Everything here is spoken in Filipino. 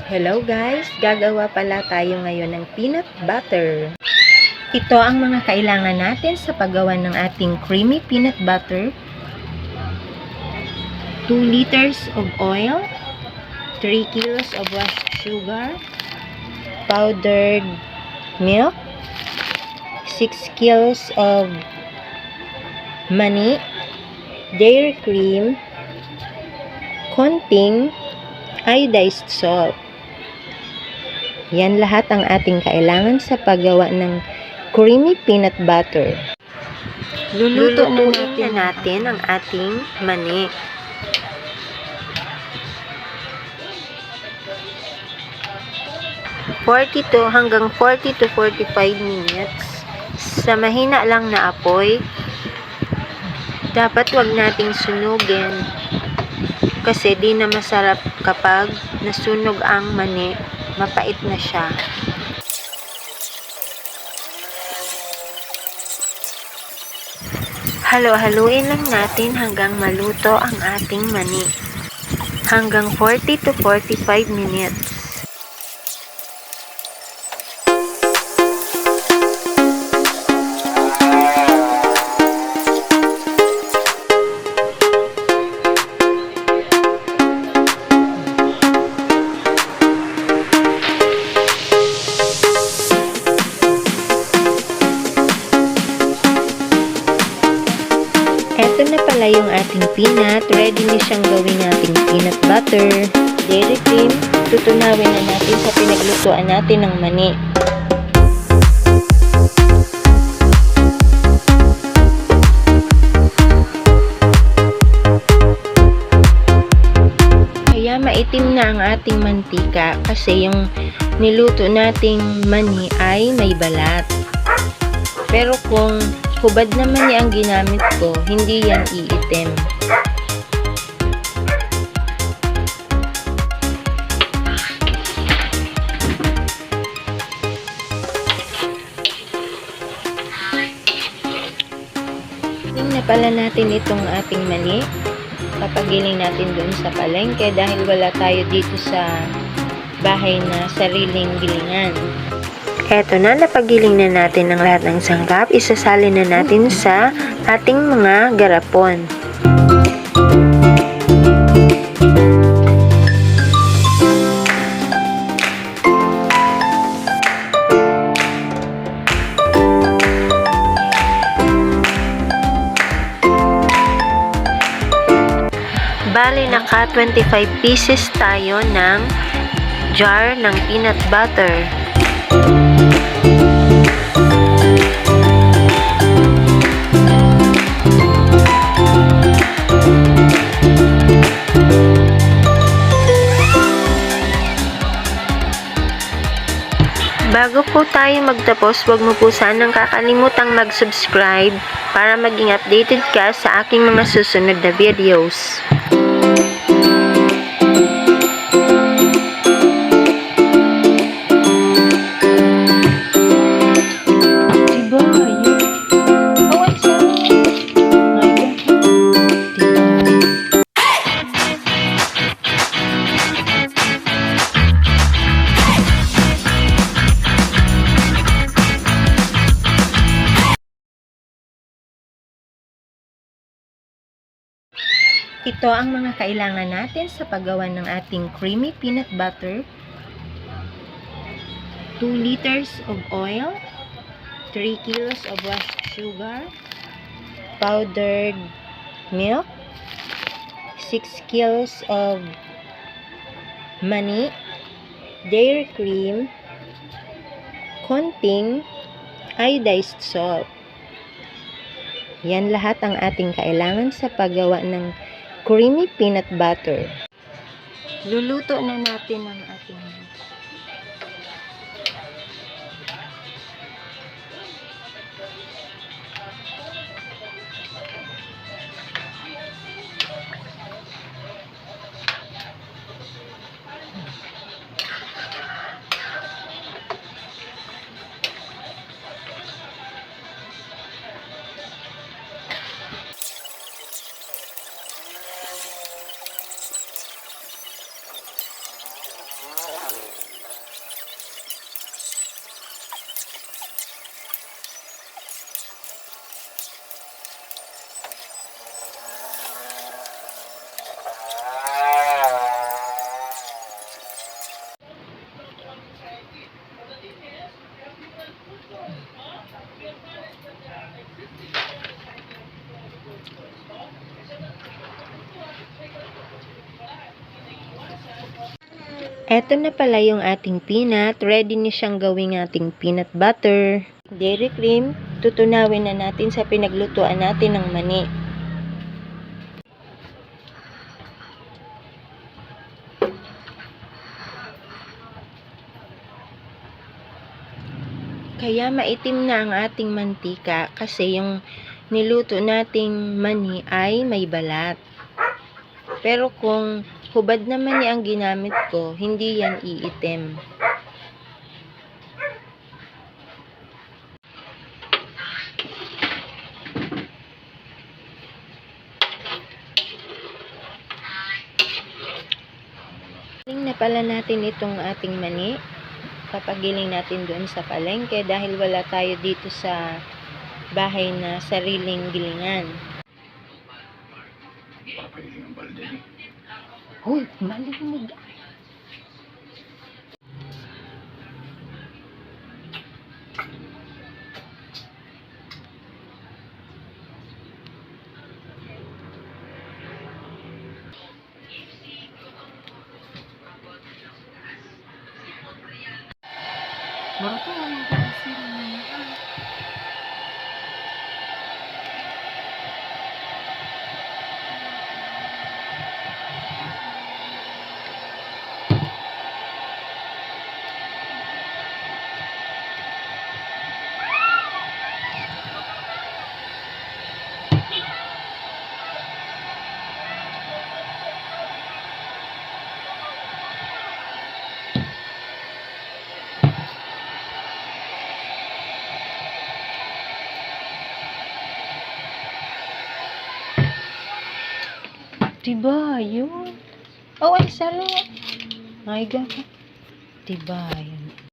Hello guys! Gagawa pala tayo ngayon ng peanut butter. Ito ang mga kailangan natin sa paggawa ng ating creamy peanut butter. 2 liters of oil, 3 kilos of washed sugar, powdered milk, 6 kilos of mani, dairy cream, konting iodized salt. Yan lahat ang ating kailangan sa paggawa ng creamy peanut butter. Lulutuin na natin ang ating mani. Hanggang 40 to 45 minutes sa mahina lang na apoy. Dapat wag nating sunugin kasi di na masarap kapag nasunog ang mani. Mapait na siya. Halo-haluin lang natin hanggang maluto ang ating mani. Hanggang 40 to 45 minutes. Ito na pala yung ating peanut. Ready na siyang gawin nating peanut butter. Dairy cream. Tutunawin na natin sa pinaglutuan natin ng mani. Kaya maitim na ang ating mantika kasi yung niluto nating mani ay may balat. Pero kung hubad naman ang ginamit ko, hindi yan iitim. Tingnan na pala natin itong ating mani. Papagiling natin doon sa palengke dahil wala tayo dito sa bahay na sariling gilingan. Eto na, napagiling na natin ang lahat ng sangkap. Isasalin na natin sa ating mga garapon. Bali, naka 25 pieces tayo ng jar ng peanut butter. Bago po tayo magtapos, huwag mo po sanang kakalimutang mag-subscribe para maging updated ka sa aking mga susunod na videos. Ito ang mga kailangan natin sa paggawa ng ating creamy peanut butter. 2 liters of oil, 3 kilos of washed sugar, powdered milk, 6 kilos of mani, dairy cream, konting iodized salt. Yan lahat ang ating kailangan sa paggawa ng creamy peanut butter. Luluto na natin ang ating Eto na pala yung ating peanut. Ready na siyang gawing ating peanut butter. Dairy cream, tutunawin na natin sa pinaglutuan natin ng mani. Kaya maitim na ang ating mantika kasi yung niluto nating mani ay may balat. Pero kung hubad na mani ang ginamit ko, hindi yan iitim. Giling na pala natin itong ating mani. Papagiling natin doon sa palengke dahil wala tayo dito sa bahay na sariling gilingan. Hoy, malinig. Baru walang kasir na yan. Diba yun? Oh, ay sarap. My God. Diba yun?